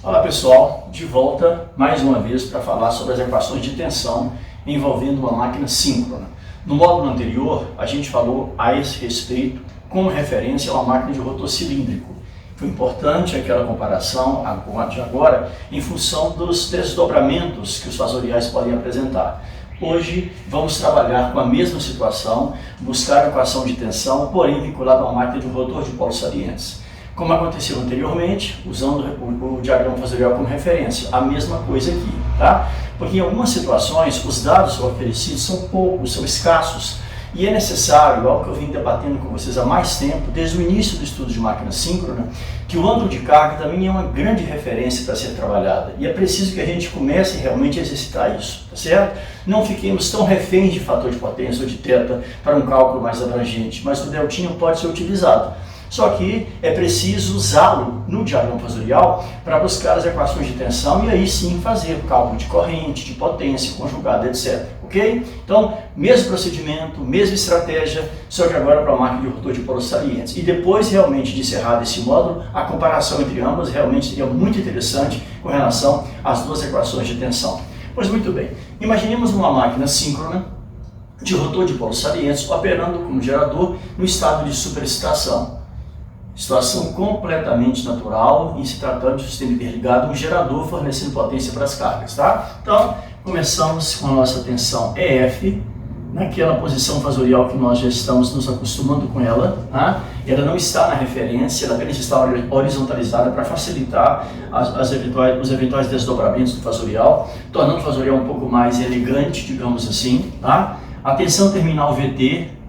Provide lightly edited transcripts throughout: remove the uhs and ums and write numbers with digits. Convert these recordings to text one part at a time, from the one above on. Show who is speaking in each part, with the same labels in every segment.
Speaker 1: Olá pessoal, de volta mais uma vez para falar sobre as equações de tensão envolvendo uma máquina síncrona. No módulo anterior, a gente falou a esse respeito como referência a uma máquina de rotor cilíndrico. Foi importante aquela comparação de agora em função dos desdobramentos que os fasoriais podem apresentar. Hoje vamos trabalhar com a mesma situação, buscar a equação de tensão, porém vinculada a uma máquina de rotor de polos salientes. Como aconteceu anteriormente, usando o diagrama fasorial como referência, a mesma coisa aqui, tá? Porque em algumas situações os dados oferecidos são poucos, são escassos, e é necessário, algo que eu vim debatendo com vocês há mais tempo, desde o início do estudo de máquina síncrona, que o ângulo de carga também é uma grande referência para ser trabalhada, e é preciso que a gente comece realmente a exercitar isso, tá certo? Não fiquemos tão reféns de fator de potência ou de θ para um cálculo mais abrangente, mas o deltinho pode ser utilizado. Só que é preciso usá-lo no diagrama fasorial para buscar as equações de tensão e aí sim fazer o cálculo de corrente, de potência, conjugada, etc. Ok? Então, mesmo procedimento, mesma estratégia, só que agora para a máquina de rotor de polos salientes. E depois realmente de encerrado esse módulo, a comparação entre ambas realmente seria muito interessante com relação às duas equações de tensão. Pois muito bem, imaginemos uma máquina síncrona de rotor de polos salientes operando como gerador no estado de superexcitação. Situação completamente natural em se tratando de um sistema interligado, um gerador fornecendo potência para as cargas, tá? Então, começamos com a nossa tensão EF, naquela posição fasorial que nós já estamos nos acostumando com ela, tá? Ela não está na referência, ela apenas está horizontalizada para facilitar os eventuais desdobramentos do fasorial, tornando o fasorial um pouco mais elegante, digamos assim, tá? A tensão terminal VT,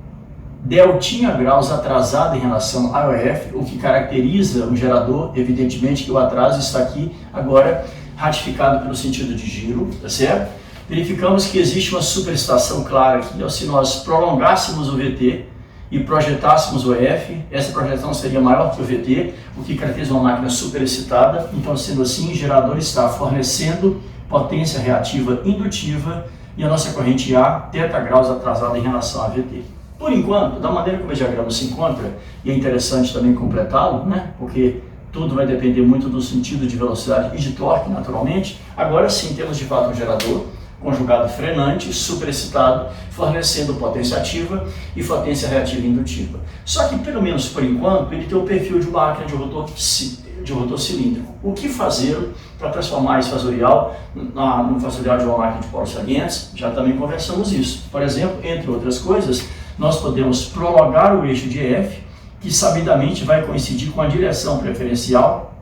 Speaker 1: deltinha graus atrasado em relação ao EF, o que caracteriza o gerador, evidentemente que o atraso está aqui agora ratificado pelo sentido de giro, tá certo? Verificamos que existe uma superexcitação clara aqui, se nós prolongássemos o VT e projetássemos o EF, essa projeção seria maior que o VT, o que caracteriza uma máquina superexcitada. Então, sendo assim, o gerador está fornecendo potência reativa indutiva e a nossa corrente A, θ graus atrasada em relação a VT. Por enquanto, da maneira como o diagrama se encontra, e é interessante também completá-lo, né? Porque tudo vai depender muito do sentido de velocidade e de torque, naturalmente. Agora sim, temos de fato um gerador conjugado frenante, superexcitado, fornecendo potência ativa e potência reativa indutiva. Só que, pelo menos por enquanto, ele tem o perfil de uma máquina de rotor cilíndrico. O que fazer para transformar esse fasorial no fasorial de uma máquina de polos salientes? Já também conversamos isso. Por exemplo, entre outras coisas, nós podemos prolongar o eixo de EF, que sabidamente vai coincidir com a direção preferencial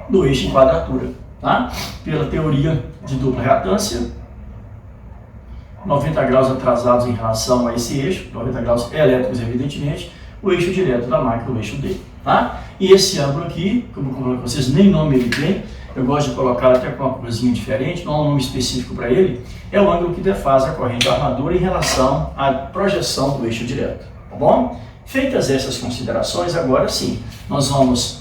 Speaker 1: do eixo em quadratura, tá? Pela teoria de dupla reatância, 90 graus atrasados em relação a esse eixo, 90 graus elétricos, evidentemente, o eixo direto da máquina, o eixo D, tá? E esse ângulo aqui, como eu falei com vocês, nem nome ele tem, eu gosto de colocar até com uma coisinha diferente, não há um nome específico para ele, é o ângulo que defasa a corrente da armadura em relação à projeção do eixo direto, tá bom? Feitas essas considerações, agora sim, nós vamos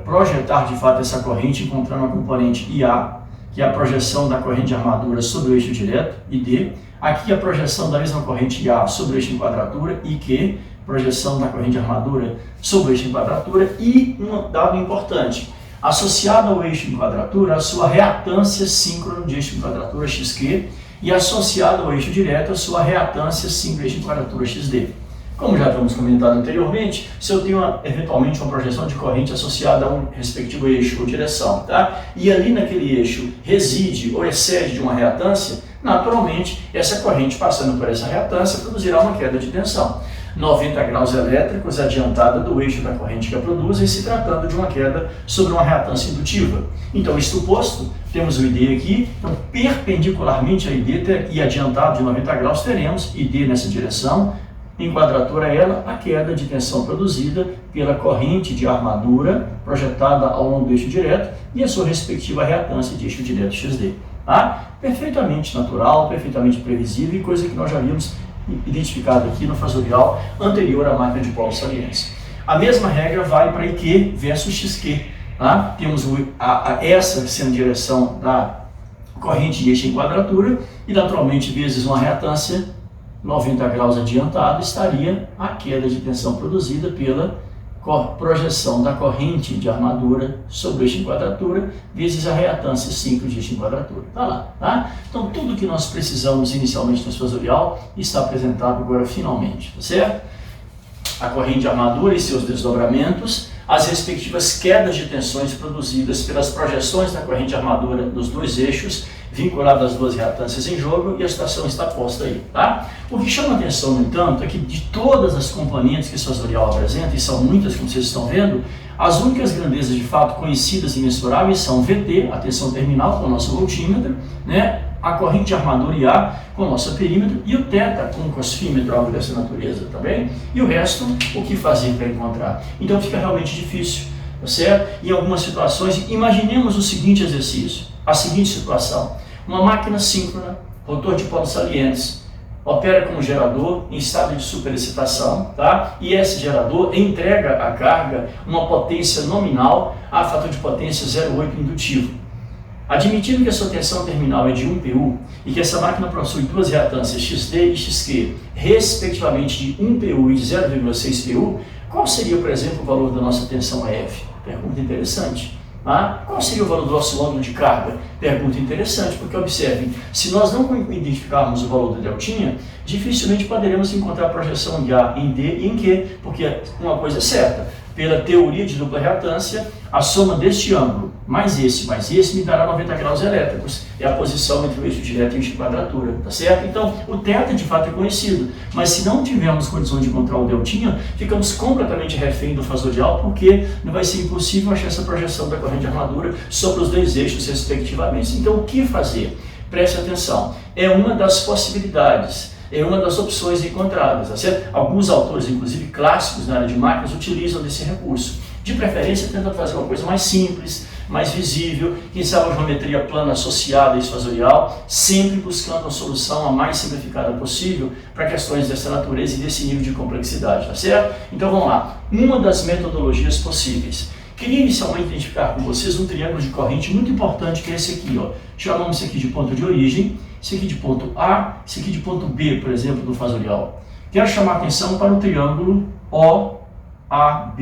Speaker 1: projetar de fato essa corrente encontrando a componente IA, que é a projeção da corrente de armadura sobre o eixo direto, ID, aqui a projeção da mesma corrente IA sobre o eixo em quadratura, IQ, projeção da corrente de armadura sobre o eixo em quadratura, e um dado importante, associado ao eixo em quadratura, a sua reatância síncrona de eixo em quadratura XQ, e associado ao eixo direto, a sua reatância síncrona de eixo em quadratura XD. Como já havíamos comentado anteriormente, se eu tenho eventualmente uma projeção de corrente associada a um respectivo eixo ou direção, tá? E ali naquele eixo reside ou excede de uma reatância, naturalmente essa corrente passando por essa reatância produzirá uma queda de tensão. 90 graus elétricos adiantada do eixo da corrente que a produz, e se tratando de uma queda sobre uma reatância indutiva. Então, isto posto, temos o ID aqui, então perpendicularmente a ID e adiantado de 90 graus teremos ID nessa direção, em quadratura ela, a queda de tensão produzida pela corrente de armadura projetada ao longo do eixo direto e a sua respectiva reatância de eixo direto XD. Tá? Perfeitamente natural, perfeitamente previsível e coisa que nós já vimos identificado aqui no fasorial anterior à máquina de polos salientes. A mesma regra vale para IQ versus XQ. Tá? Temos essa sendo a direção da corrente de eixo em quadratura e naturalmente vezes uma reatância 90 graus adiantado estaria a queda de tensão produzida pela projeção da corrente de armadura sobre o eixo em quadratura vezes a reatância 5 de eixo em quadratura. Tá lá, tá? Então tudo que nós precisamos inicialmente no esfasorial está apresentado agora finalmente, tá certo? A corrente de armadura e seus desdobramentos, as respectivas quedas de tensões produzidas pelas projeções da corrente de armadura dos dois eixos, vinculado às duas reatâncias em jogo, e a situação está posta aí, tá? O que chama atenção, no entanto, é que de todas as componentes que o esfasorial apresenta, e são muitas, como vocês estão vendo, as únicas grandezas de fato conhecidas e mensuráveis são VT, a tensão terminal com o nosso voltímetro, né? A corrente de armadura IA com o nosso perímetro, e o θ com o cosfímetro, algo dessa natureza, tá bem? E o resto, o que fazer para encontrar? Então fica realmente difícil, tá certo? Em algumas situações, imaginemos o seguinte exercício, a seguinte situação: uma máquina síncrona, rotor de polos salientes, opera como gerador em estado de superexcitação, tá? E esse gerador entrega à carga uma potência nominal a fator de potência 0,8 indutivo. Admitindo que a sua tensão terminal é de 1 PU e que essa máquina possui duas reatâncias XD e XQ, respectivamente de 1 PU e 0,6 PU, qual seria, por exemplo, o valor da nossa tensão EF? Pergunta interessante. Ah, qual seria o valor do nosso ângulo de carga? Pergunta interessante, porque observem, se nós não identificarmos o valor do deltinha, dificilmente poderemos encontrar a projeção de A em D e em Q, porque uma coisa é certa, pela teoria de dupla reatância, a soma deste ângulo mais esse me dará 90 graus elétricos. É a posição entre o eixo direto e o eixo de quadratura, tá certo? Então, o θ de fato é conhecido, mas se não tivermos condição de encontrar o deltinha, ficamos completamente refém do fasorial, porque não vai ser impossível achar essa projeção da corrente de armadura sobre os dois eixos respectivamente. Então, o que fazer? Preste atenção, é uma das possibilidades. É uma das opções encontradas, tá certo? Alguns autores, inclusive clássicos na área de máquinas, utilizam desse recurso. De preferência, tentam fazer uma coisa mais simples, mais visível, quem sabe uma geometria plana associada a esfasorial, sempre buscando a solução a mais simplificada possível para questões dessa natureza e desse nível de complexidade, tá certo? Então vamos lá. Uma das metodologias possíveis. Queria inicialmente identificar com vocês um triângulo de corrente muito importante, que é esse aqui, ó. Chamamos esse aqui de ponto de origem, esse aqui de ponto A, esse aqui de ponto B, por exemplo, do fasorial. Quero chamar a atenção para o triângulo OAB,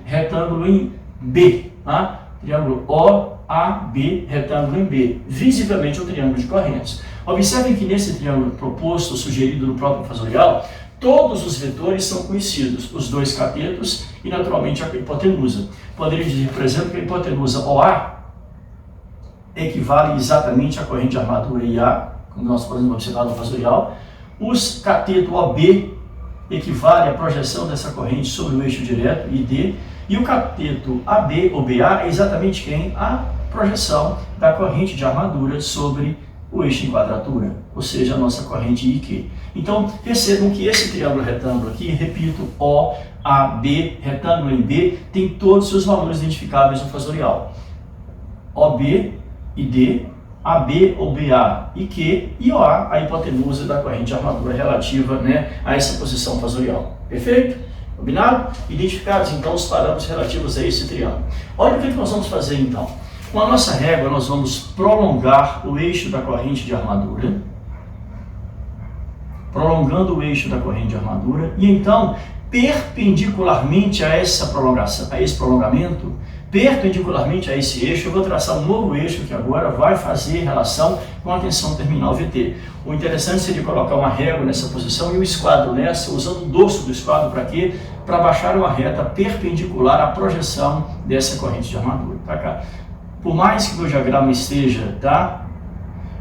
Speaker 1: retângulo em B, tá? Triângulo OAB, retângulo em B, visivelmente um triângulo de correntes. Observem que nesse triângulo proposto, sugerido no próprio fasorial, todos os vetores são conhecidos, os dois catetos e naturalmente a hipotenusa. Poderia dizer, por exemplo, que a hipotenusa OA equivale exatamente à corrente de armadura IA, como nós podemos observar no fasorial. Os cateto OB equivale à projeção dessa corrente sobre o eixo direto, ID, e o cateto AB ou BA é exatamente quem? A projeção da corrente de armadura sobre o eixo em quadratura, ou seja, a nossa corrente IQ. Então, percebam que esse triângulo retângulo aqui, repito, OAB, retângulo em B, tem todos os seus valores identificáveis no fasorial. OB e D, AB ou BA e Q, e OA, a hipotenusa da corrente de armadura relativa, né, a essa posição fasorial. Perfeito? Combinado? Identificados então os parâmetros relativos a esse triângulo. Olha o que nós vamos fazer então. Com a nossa régua nós vamos prolongar o eixo da corrente de armadura, prolongando o eixo da corrente de armadura, e então, perpendicularmente a essa prolongação, a esse prolongamento, perpendicularmente a esse eixo, eu vou traçar um novo eixo que agora vai fazer relação com a tensão terminal VT. O interessante seria colocar uma régua nessa posição e um esquadro nessa, usando o dorso do esquadro para quê? Para baixar uma reta perpendicular à projeção dessa corrente de armadura. Tá cá. Por mais que o meu diagrama esteja, tá?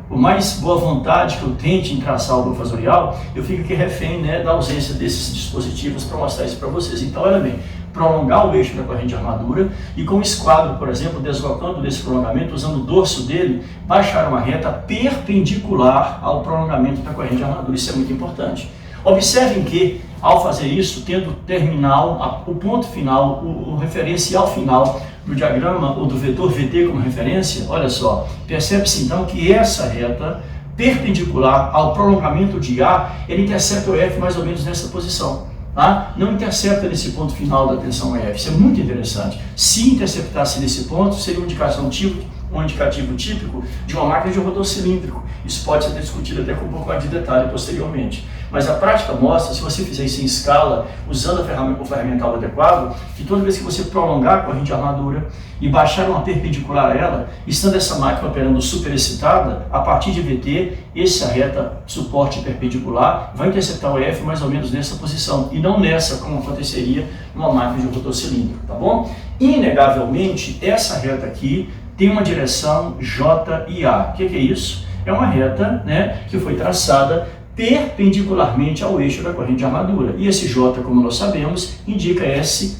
Speaker 1: Por mais boa vontade que eu tente em traçar o meu fasorial, eu fico aqui refém, né, da ausência desses dispositivos para mostrar isso para vocês. Então, olha bem, prolongar o eixo da corrente de armadura e com o esquadro, por exemplo, deslocando desse prolongamento, usando o dorso dele, baixar uma reta perpendicular ao prolongamento da corrente de armadura. Isso é muito importante. Observem que, ao fazer isso, tendo o terminal, o ponto final, o referencial final do diagrama ou do vetor VT como referência, olha só, percebe-se então que essa reta perpendicular ao prolongamento de A, ele intercepta o F mais ou menos nessa posição. Tá? Não intercepta nesse ponto final da tensão EF, isso é muito interessante. Se interceptasse nesse ponto, seria um indicativo típico de uma máquina de rotor cilíndrico. Isso pode ser discutido até com um pouco mais de detalhe posteriormente. mas a prática mostra, se você fizer isso em escala, usando o ferramental adequado, que toda vez que você prolongar a corrente de armadura e baixar uma perpendicular a ela, estando essa máquina operando superexcitada, a partir de VT, essa reta suporte perpendicular vai interceptar o EF mais ou menos nessa posição, e não nessa, como aconteceria numa máquina de rotor cilíndrico, tá bom? Inegavelmente, essa reta aqui tem uma direção J e A. O que é isso? É uma reta, né, que foi traçada perpendicularmente ao eixo da corrente de armadura. E esse J, como nós sabemos, indica esse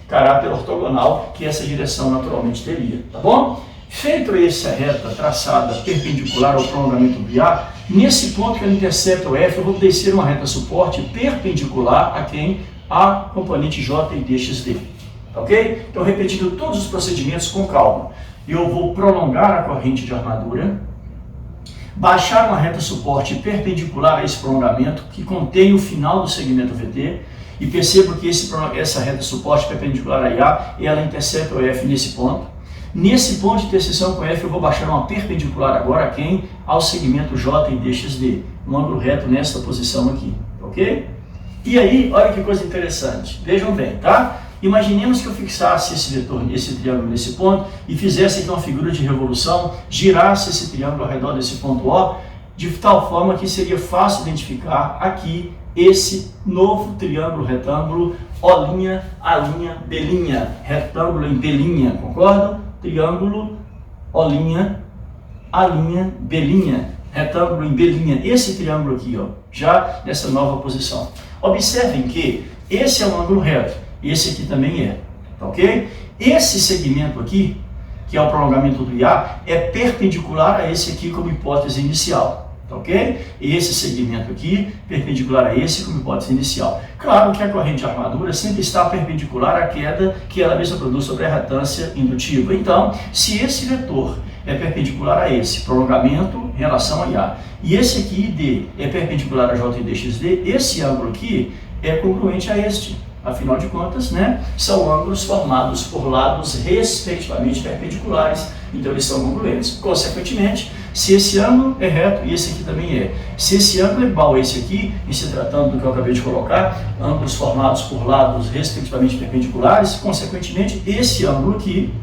Speaker 1: caráter ortogonal que essa direção naturalmente teria, tá bom? Feito essa reta traçada perpendicular ao prolongamento do IA, nesse ponto que ela intercepta o F, eu vou descer uma reta suporte perpendicular a quem? A componente J e DXD. Ok? Então, repetindo todos os procedimentos com calma. Eu vou prolongar a corrente de armadura, baixar uma reta suporte perpendicular a esse prolongamento, que contém o final do segmento VT, e percebo que essa reta suporte perpendicular a IA, ela intercepta o F nesse ponto. Nesse ponto de interseção com F, eu vou baixar uma perpendicular agora a quem? Ao segmento J e DXD, um ângulo reto nesta posição aqui, ok? E aí, olha que coisa interessante, vejam bem, tá? Imaginemos que eu fixasse esse vetor, esse triângulo nesse ponto e fizesse aqui uma figura de revolução, girasse esse triângulo ao redor desse ponto O, de tal forma que seria fácil identificar aqui esse novo triângulo retângulo O', A', B', retângulo em B', concordam? Triângulo O', A', B', retângulo em B', esse triângulo aqui, ó, já nessa nova posição. Observem que esse é um ângulo reto. Esse aqui também é, tá ok? Esse segmento aqui, que é o prolongamento do IA, é perpendicular a esse aqui como hipótese inicial, tá ok? Esse segmento aqui, perpendicular a esse como hipótese inicial. Claro que a corrente de armadura sempre está perpendicular à queda que ela mesma produz sobre a retância indutiva. Então, se esse vetor é perpendicular a esse prolongamento em relação a IA, e esse aqui, D, é perpendicular a J e DXD, esse ângulo aqui é congruente a este. Afinal de contas, né, são ângulos formados por lados respectivamente perpendiculares, então eles são congruentes. Consequentemente, se esse ângulo é reto e esse aqui também é, se esse ângulo é igual a esse aqui, em se tratando do que eu acabei de colocar, ângulos formados por lados respectivamente perpendiculares, consequentemente, esse ângulo aqui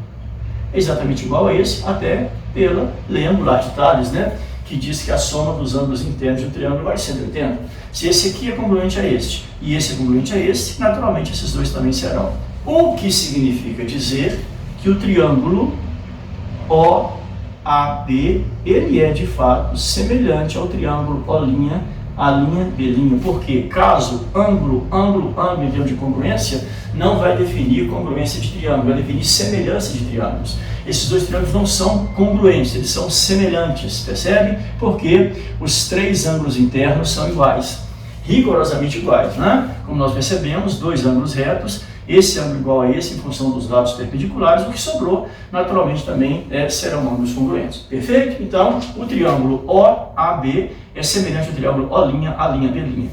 Speaker 1: é exatamente igual a esse, até pela lei angular de Thales, né, que diz que a soma dos ângulos internos de um triângulo vale 180. Se esse aqui é congruente a este e esse é congruente a este, naturalmente esses dois também serão. O que significa dizer que o triângulo OAB, ele é de fato semelhante ao triângulo O', A', B', porque caso ângulo em termos de congruência, não vai definir congruência de triângulo, vai definir semelhança de triângulos. Esses dois triângulos não são congruentes, eles são semelhantes, percebe? Porque os três ângulos internos são iguais, rigorosamente iguais, né? Como nós percebemos, dois ângulos retos, esse ângulo igual a esse em função dos lados perpendiculares, o que sobrou, naturalmente, também serão ângulos congruentes. Perfeito? Então, o triângulo OAB é semelhante ao triângulo O', A', B'.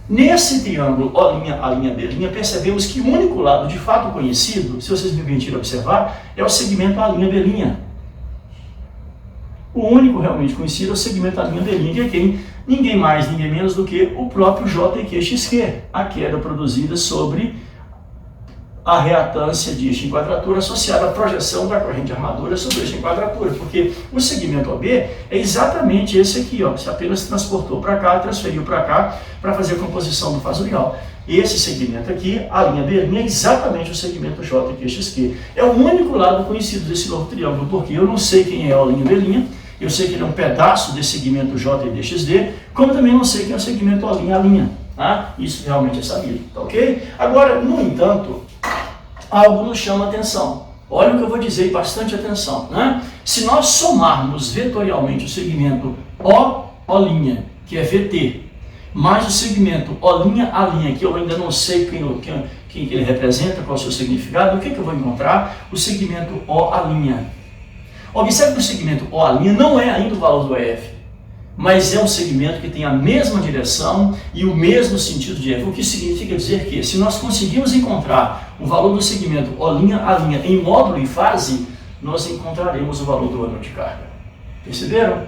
Speaker 1: Nesse triângulo O', A', B', percebemos que o único lado de fato conhecido, se vocês me permitirem observar, é o segmento A', B'. O único realmente conhecido é o segmento A', B', que é quem? Ninguém mais, ninguém menos do que o próprio JQXQ, a queda produzida sobre a reatância de eixo em quadratura associada à projeção da corrente de armadura sobre o eixo em quadratura, porque o segmento OB é exatamente esse aqui, ó, que se apenas transportou para cá, transferiu para cá, para fazer a composição do fasorial. Esse segmento aqui, a linha B', é exatamente o segmento JQXQ. É o único lado conhecido desse novo triângulo, porque eu não sei quem é a linha B', eu sei que ele é um pedaço desse segmento J e DXD, como também não sei quem é o segmento A', tá? Isso realmente é sabido, tá ok? Agora, no entanto, algo nos chama a atenção. Olha o que eu vou dizer e bastante atenção, né? Se nós somarmos vetorialmente o segmento O', que é VT, mais o segmento O', A', que eu ainda não sei quem ele representa, qual é o seu significado, o que eu vou encontrar? O segmento O'. Observe que o segmento O' não é ainda o valor do EF, mas é um segmento que tem a mesma direção e o mesmo sentido de EF, o que significa dizer que, se nós conseguirmos encontrar o valor do segmento O', A' em módulo e fase, nós encontraremos o valor do ângulo de carga. Perceberam?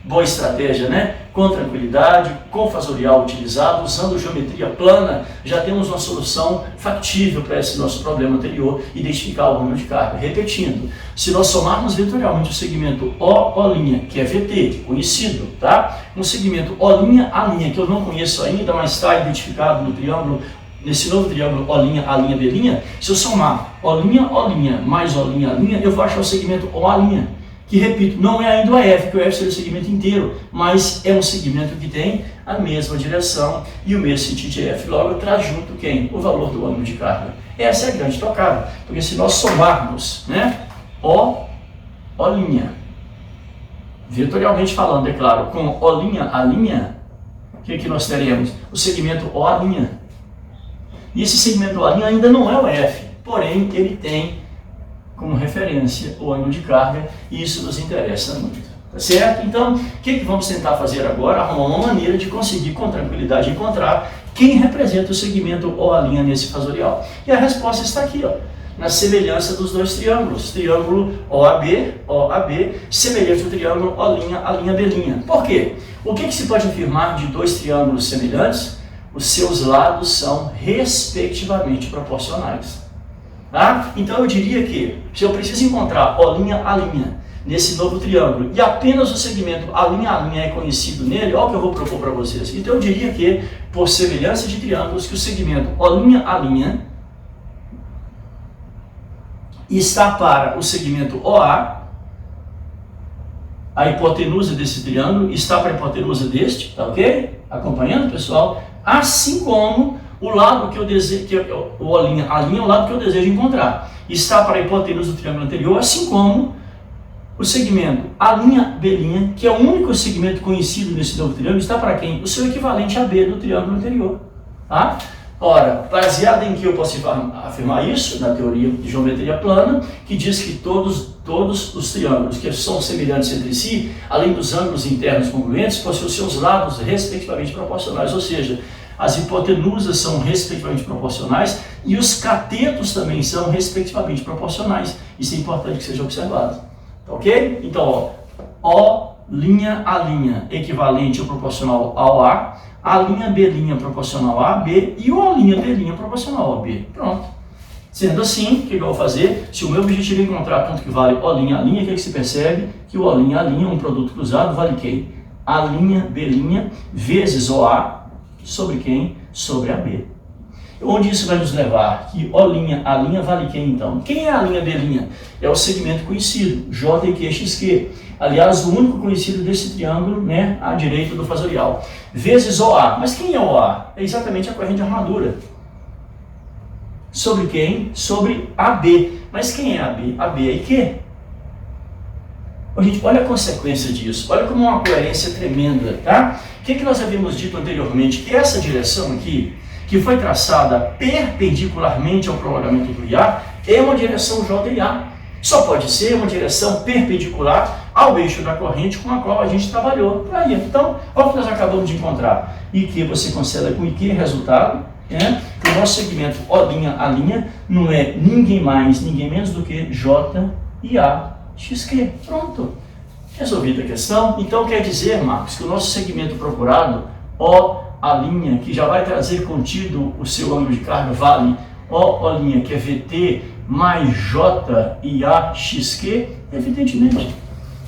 Speaker 1: Boa estratégia, né? Com tranquilidade, com fasorial utilizado, usando geometria plana, já temos uma solução factível para esse nosso problema anterior, identificar o número de carga. Repetindo, se nós somarmos vetorialmente o segmento O', que é VT, conhecido, tá? Um segmento O', que eu não conheço ainda, mas está identificado no triângulo, nesse novo triângulo O', B', se eu somar O', mais O', eu vou achar o segmento O', que, repito, não é ainda o EF, que o EF seria o segmento inteiro, mas é um segmento que tem a mesma direção e o mesmo sentido de EF. Logo, traz junto quem? O valor do ângulo de carga. Essa é a grande tocada, porque se nós somarmos, né, O', vetorialmente falando, é claro, com O', o que nós teremos? O segmento O'. E esse segmento O' ainda não é o EF, porém, ele tem como referência o ângulo de carga, e isso nos interessa muito, tá certo? Então, o que vamos tentar fazer agora? Arrumar uma maneira de conseguir com tranquilidade encontrar quem representa o segmento O' nesse fasorial. E a resposta está aqui, ó, na semelhança dos dois triângulos, triângulo OAB, semelhante ao triângulo O'B'. Por quê? O que se pode afirmar de dois triângulos semelhantes? Os seus lados são respectivamente proporcionais. Tá? Então eu diria que, se eu preciso encontrar O', nesse novo triângulo, e apenas o segmento A', é conhecido nele, olha o que eu vou propor para vocês. Então eu diria que, por semelhança de triângulos, que o segmento O', está para o segmento OA, a hipotenusa desse triângulo está para a hipotenusa deste, tá ok? Acompanhando, pessoal? Assim como o lado que eu desejo, o O', é o lado que eu desejo encontrar. Está para a hipotenusa do triângulo anterior, assim como o segmento A'B', que é o único segmento conhecido nesse novo triângulo, está para quem? O seu equivalente AB do triângulo anterior. Tá? Ora, baseado em que eu posso afirmar isso? Na teoria de geometria plana, que diz que todos os triângulos que são semelhantes entre si, além dos ângulos internos congruentes, possuem os seus lados respectivamente proporcionais, ou seja, as hipotenusas são respectivamente proporcionais e os catetos também são respectivamente proporcionais. Isso é importante que seja observado. Tá ok? Então, ó, O'A' equivalente ou proporcional ao A, A'B' proporcional a AB e o O'B' proporcional ao B. Pronto. Sendo assim, o que eu vou fazer? Se o meu objetivo é encontrar quanto que vale O'A', o que se percebe? Que o O'A', um produto cruzado, vale quem? A'B' vezes OA sobre quem? Sobre AB. Onde isso vai nos levar? Que O'A' vale quem então? Quem é a linha B'? É o segmento conhecido, JQXQ. Aliás, o único conhecido desse triângulo, né, à direita do fasorial. Vezes OA. Mas quem é OA? É exatamente a corrente de armadura. Sobre quem? Sobre AB. Mas quem é AB? AB é IQ. Gente, olha a consequência disso. Olha como é uma coerência tremenda, tá? O que nós havíamos dito anteriormente? Que essa direção aqui, que foi traçada perpendicularmente ao prolongamento do IA, é uma direção JA. Só pode ser uma direção perpendicular ao eixo da corrente com a qual a gente trabalhou. Aí, então, olha o que nós acabamos de encontrar. IQ você cancela com IQ, resultado, né? Que o nosso segmento O'A' não é ninguém mais, ninguém menos do que J e A XQ. Pronto. Resolvida a questão. Então quer dizer, Marcos, que o nosso segmento procurado, O'A', que já vai trazer contido o seu ângulo de carga, vale O'A', que é VT mais J e A XQ?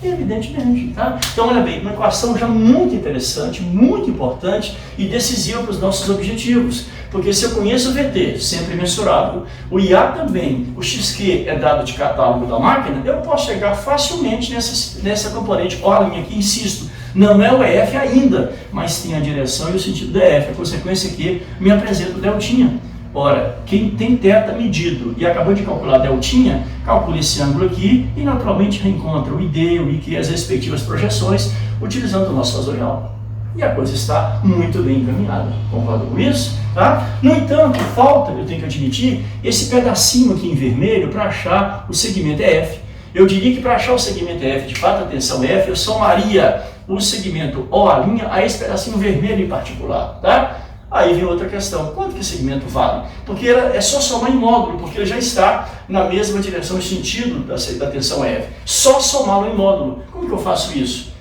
Speaker 1: Evidentemente, tá? Então, olha bem, uma equação já muito interessante, muito importante e decisiva para os nossos objetivos. Porque se eu conheço o VT, sempre mensurável, o IA também, o XQ é dado de catálogo da máquina, eu posso chegar facilmente nessa componente O'A', que, insisto, não é o EF ainda, mas tem a direção e o sentido da EF. A consequência é que me apresenta o deltinha. Ora, quem tem θ medido e acabou de calcular deltinha, calcula esse ângulo aqui e naturalmente reencontra o ID, o IQ, as respectivas projeções, utilizando o nosso fasorial. E a coisa está muito bem encaminhada. Concorda com isso? Tá? No entanto, falta, eu tenho que admitir, esse pedacinho aqui em vermelho para achar o segmento EF. Eu diria que para achar o segmento EF, de fato, atenção F, eu somaria o segmento O'A' a esse pedacinho vermelho em particular. Tá? Aí vem outra questão, quanto que esse segmento vale? Porque é só somar em módulo, porque ele já está na mesma direção e sentido da tensão F. Só somá-lo em módulo. Como que eu faço isso?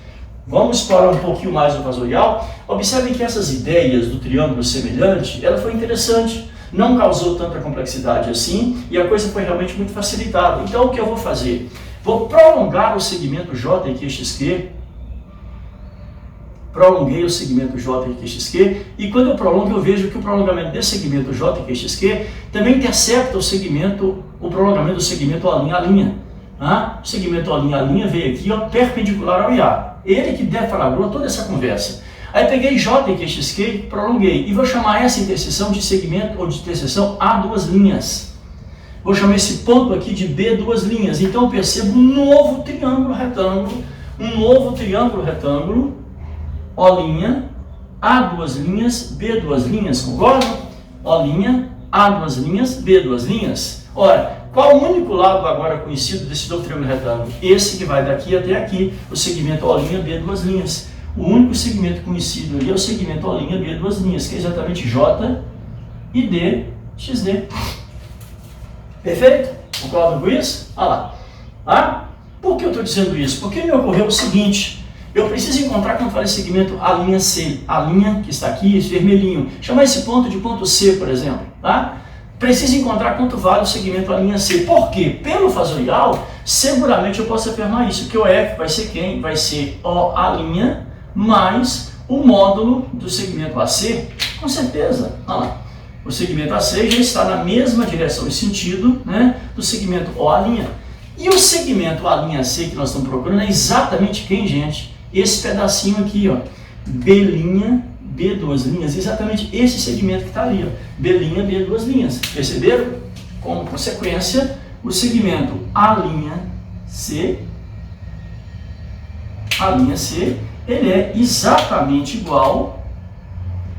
Speaker 1: Vamos explorar um pouquinho mais o fasorial. Observem que essas ideias do triângulo semelhante, ela foi interessante. Não causou tanta complexidade assim e a coisa foi realmente muito facilitada. Então, o que eu vou fazer? Vou prolongar o segmento J e QXQ. Prolonguei o segmento J e QXQ e quando eu prolongo eu vejo que o prolongamento desse segmento J e QXQ também intercepta o prolongamento do segmento A'. O segmento A' veio aqui ó, perpendicular ao IA. Ele que deflagrou toda essa conversa. Aí peguei J e QXQ e prolonguei. E vou chamar essa interseção de segmento ou de interseção A duas linhas. Vou chamar esse ponto aqui de B duas linhas. Então eu percebo um novo triângulo retângulo. O', A duas linhas, B duas linhas. Concordam? O', A duas linhas, B duas linhas. Ora, qual o único lado agora conhecido desse novo triângulo retângulo? Esse que vai daqui até aqui, o segmento O', B duas linhas. O único segmento conhecido ali é o segmento O', B duas linhas, que é exatamente J e D, XD. Perfeito? Concordam com isso? Olha lá. Por que eu estou dizendo isso? Porque me ocorreu o seguinte, eu preciso encontrar, quando eu falei segmento A'C, A' que está aqui, esse vermelhinho, chamar esse ponto de ponto C, por exemplo, tá? Preciso encontrar quanto vale o segmento A'C. Por quê? Pelo fasorial, seguramente eu posso afirmar isso, que o F vai ser quem? Vai ser OA' mais o módulo do segmento AC, com certeza. Olha lá. O segmento AC já está na mesma direção e sentido, né, do segmento OA'. E o segmento A'C que nós estamos procurando é exatamente quem, gente? Esse pedacinho aqui, ó, B', B duas linhas, exatamente esse segmento que está ali, ó, B', B duas linhas. Perceberam? Como consequência, o segmento A'C, ele é exatamente igual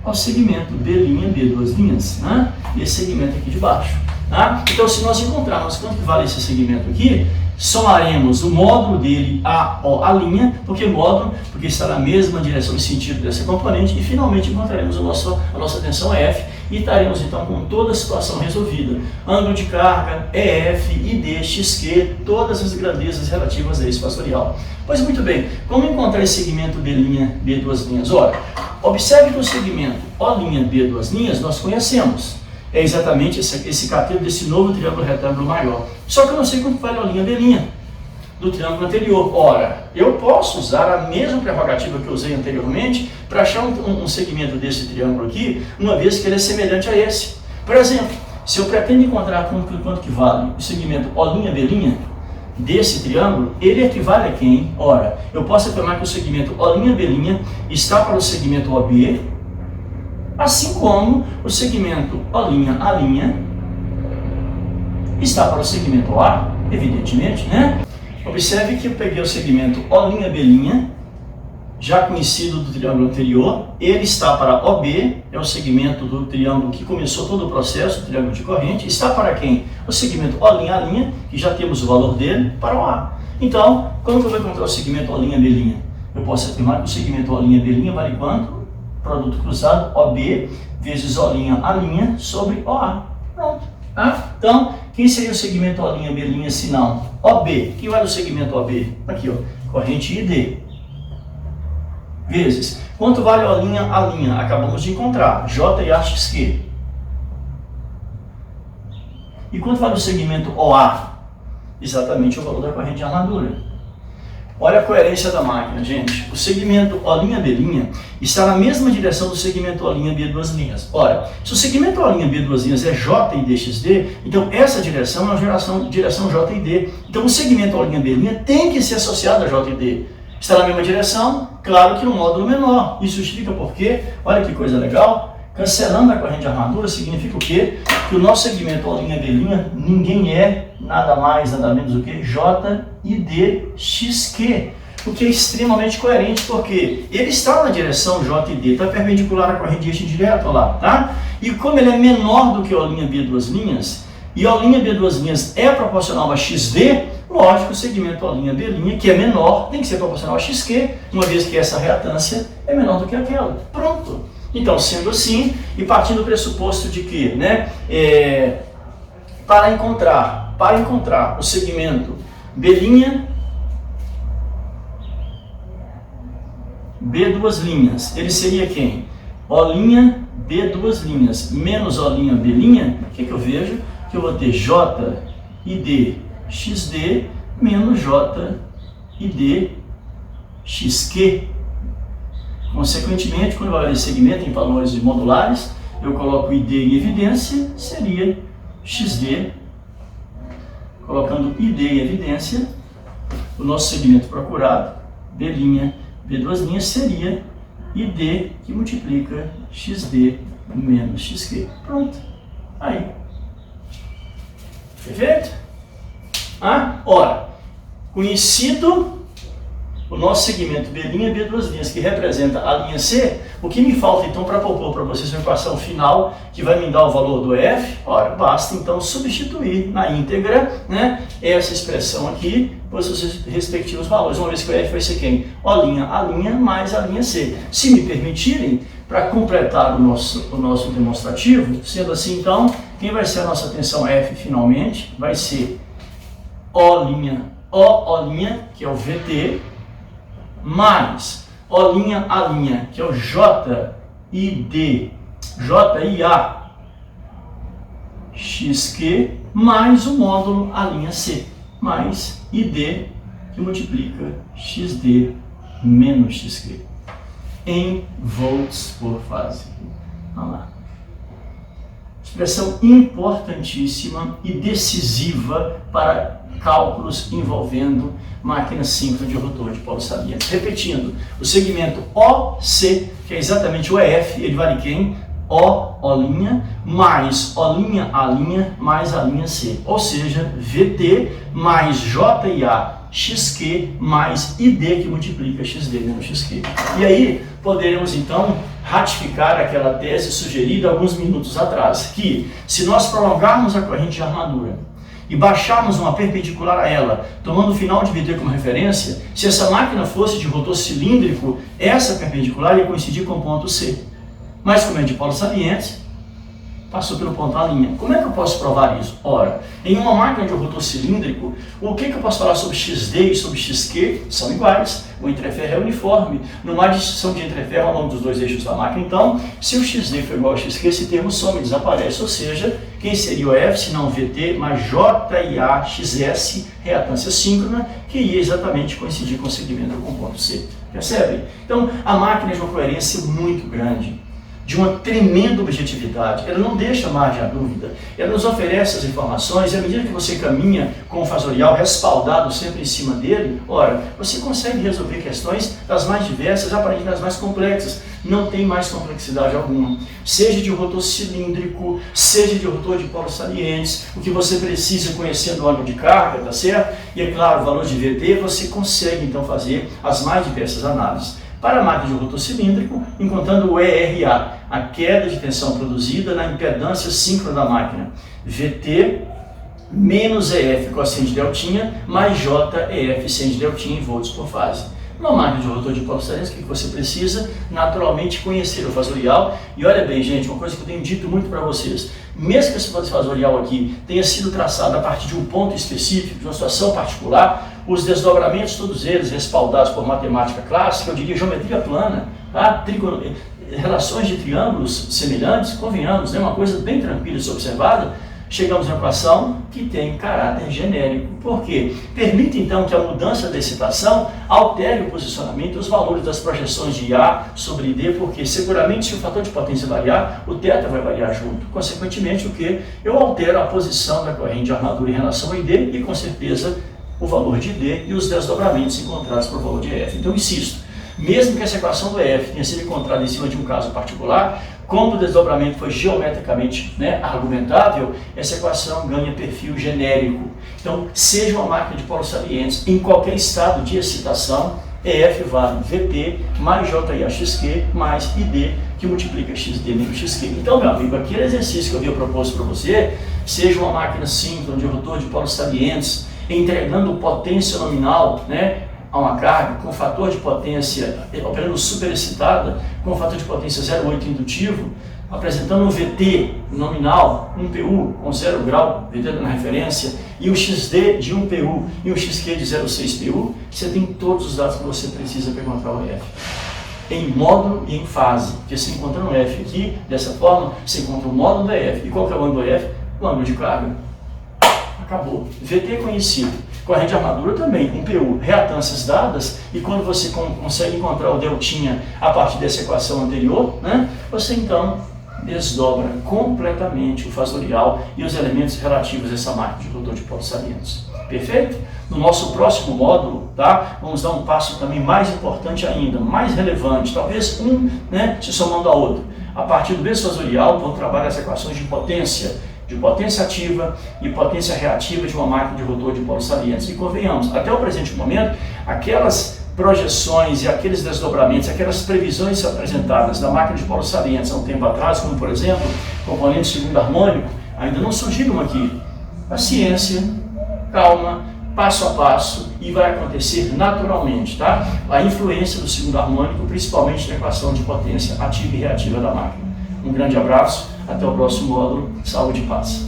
Speaker 1: ao segmento B', B duas linhas, né? Esse segmento aqui de baixo. Tá? Então, se nós encontrarmos quanto que vale esse segmento aqui, somaremos o módulo dele a OA', porque está na mesma direção e sentido dessa componente, e finalmente encontraremos a nossa tensão F e estaremos então com toda a situação resolvida. Ângulo de carga, EF, ID, XQ, todas as grandezas relativas a esse fasorial. Pois muito bem, como encontrar esse segmento B', B duas linhas? Ora, observe que o segmento O', B duas linhas nós conhecemos. É exatamente esse cateto desse novo triângulo retângulo maior. Só que eu não sei quanto vale O', B' do triângulo anterior. Ora, eu posso usar a mesma prerrogativa que eu usei anteriormente para achar um segmento desse triângulo aqui, uma vez que ele é semelhante a esse. Por exemplo, se eu pretendo encontrar quanto que vale o segmento O', B' desse triângulo, ele equivale a quem? Ora, eu posso afirmar que o segmento O', B' está para o segmento OB, assim como o segmento O'A' está para o segmento OA, evidentemente, né? Observe que eu peguei o segmento O'B', já conhecido do triângulo anterior, ele está para OB, é o segmento do triângulo que começou todo o processo, o triângulo de corrente, está para quem? O segmento O'A', que já temos o valor dele, para OA. Então, como que eu vou encontrar o segmento O'B'? Eu posso afirmar que o segmento O'B' vale quanto? Produto cruzado OB vezes O'A' sobre OA. Pronto. Tá? Então, quem seria o segmento O'B' se não? OB. Quem vai no segmento OB? Aqui, ó, corrente ID. Vezes. Quanto vale O'A'? Acabamos de encontrar. J e AXQ. E quanto vale o segmento OA? Exatamente o valor da corrente de armadura. Olha a coerência da máquina, gente. O segmento O'B' está na mesma direção do segmento O'B duas linhas. Ora, se o segmento O'B duas linhas é J e DXD, então essa direção é a direção J e D. Então o segmento O'B' tem que ser associado a J e D. Está na mesma direção? Claro que no módulo menor. Isso explica por quê. Olha que coisa legal. Cancelando a corrente de armadura significa o quê? Que o nosso segmento O'B' ninguém é nada mais, nada menos do que J e D XQ. O que é extremamente coerente, porque ele está na direção J e D, está perpendicular à corrente de eixo direto lá, tá? E como ele é menor do que O'B duas linhas, e O'B duas linhas é proporcional a XD, lógico, o segmento O'B', que é menor, tem que ser proporcional a XQ, uma vez que essa reatância é menor do que aquela. Pronto. Então, sendo assim, e partindo do pressuposto de que, né, para encontrar o segmento B', B duas linhas, ele seria quem? O', B duas linhas, menos O', B', o que eu vejo? Que eu vou ter J e D, XD, menos J e D, XQ. Consequentemente, quando eu avaliar segmento em valores modulares, eu coloco ID em evidência, seria XD. Colocando ID em evidência, o nosso segmento procurado, B', B duas linhas, seria ID que multiplica XD menos XQ. Pronto. Aí. Perfeito? Ora, conhecido o nosso segmento B', B duas linhas, que representa a linha C, o que me falta então para propor para vocês uma equação final que vai me dar o valor do F? Ora, basta então substituir na íntegra, né, essa expressão aqui por seus respectivos valores, uma vez que o F vai ser quem? O', mais a linha C. Se me permitirem, para completar o nosso demonstrativo, sendo assim então, quem vai ser a nossa tensão F finalmente? Vai ser O', que é o VT, mais O', que é o JID, JIA, XQ, mais o módulo A', mais ID, que multiplica XD menos XQ, em volts por fase. Vamos lá. Expressão importantíssima e decisiva para cálculos envolvendo máquina síncrona de rotor de polo saliente. Repetindo, o segmento OC, que é exatamente o EF, ele vale quem? O', mais O', mais a linha C. Ou seja, VT mais JIA XQ mais ID que multiplica XD menos XQ. E aí poderemos então ratificar aquela tese sugerida alguns minutos atrás, que se nós prolongarmos a corrente de armadura e baixarmos uma perpendicular a ela, tomando o final de VT como referência, se essa máquina fosse de rotor cilíndrico, essa perpendicular ia coincidir com o ponto C. Mas como é de polo saliente, passou pelo ponto A'. Como é que eu posso provar isso? Ora, em uma máquina de rotor cilíndrico, o que eu posso falar sobre XD e sobre XQ são iguais. O entreferro é uniforme, não há distinção de entreferro ao longo dos dois eixos da máquina. Então, se o XD for igual ao XQ, esse termo some e desaparece. Ou seja, quem seria o F, se não VT, mais JIA XS, reatância síncrona, que ia exatamente coincidir com o segmento com o ponto C. Percebem? Então, a máquina é de uma coerência muito grande, de uma tremenda objetividade, ela não deixa margem à dúvida, ela nos oferece as informações, e à medida que você caminha com o fasorial respaldado sempre em cima dele, ora, você consegue resolver questões das mais diversas, aparentemente das mais complexas, não tem mais complexidade alguma. Seja de rotor cilíndrico, seja de rotor de polos salientes, o que você precisa conhecendo o ângulo de carga, tá certo? E é claro, o valor de VT, você consegue então fazer as mais diversas análises. Para a máquina de rotor cilíndrico, encontrando o ERA, a queda de tensão produzida na impedância síncrona da máquina, VT menos EF cosseno de deltinha, mais JEF seno de deltinha em volts por fase. Numa máquina de rotor de polo saliente, o que você precisa? Naturalmente conhecer o fasorial. E olha bem, gente, uma coisa que eu tenho dito muito para vocês, mesmo que esse fasorial aqui tenha sido traçado a partir de um ponto específico, de uma situação particular, os desdobramentos, todos eles respaldados por matemática clássica, eu diria geometria plana, tá? Relações de triângulos semelhantes, convenhamos, é uma coisa bem tranquila de ser observada, chegamos a uma equação que tem caráter genérico. Por quê? Permite então que a mudança da excitação altere o posicionamento e os valores das projeções de A sobre D, porque seguramente se o fator de potência variar, o θ vai variar junto. Consequentemente, o que? Eu altero a posição da corrente de armadura em relação a ID e, com certeza, o valor de D e os desdobramentos encontrados por valor de F. Então, insisto, mesmo que essa equação do F tenha sido encontrada em cima de um caso particular, como o desdobramento foi geometricamente argumentável, essa equação ganha perfil genérico. Então, seja uma máquina de polos salientes, em qualquer estado de excitação, EF vale VT mais JIAXQ mais ID, que multiplica XD menos XQ. Então, meu amigo, aquele exercício que eu havia proposto para você, seja uma máquina síncrona de rotor de polos salientes, entregando potência nominal, a uma carga com fator de potência operando superexcitada, com fator de potência 0,8 indutivo, apresentando um VT nominal, 1 PU com 0 grau, VT na referência, e um XD de 1 PU e um XQ de 0,6 PU, você tem todos os dados que você precisa para encontrar o EF. em módulo e em fase. Porque se encontra um F aqui, dessa forma, você encontra o módulo da F. E qual que é o ângulo da F? O ângulo de carga. Acabou. VT é conhecido. Corrente de armadura também, um PU, reatâncias dadas, e quando você consegue encontrar o deltinha a partir dessa equação anterior, né, você então desdobra completamente o fasorial e os elementos relativos a essa máquina de rotor de polos salientes. Perfeito? No nosso próximo módulo, tá, vamos dar um passo também mais importante ainda, mais relevante, talvez né, se somando a outro. A partir do base fasorial, vamos trabalhar as equações de potência ativa e potência reativa de uma máquina de rotor de polos salientes. E convenhamos, até o presente momento, aquelas projeções e aqueles desdobramentos, aquelas previsões apresentadas da máquina de polos salientes há um tempo atrás, como por exemplo, componente segundo harmônico, ainda não surgiram aqui. Paciência, calma, passo a passo, e vai acontecer naturalmente, tá? A influência do segundo harmônico, principalmente na equação de potência ativa e reativa da máquina. Um grande abraço, até o próximo módulo, saúde e paz.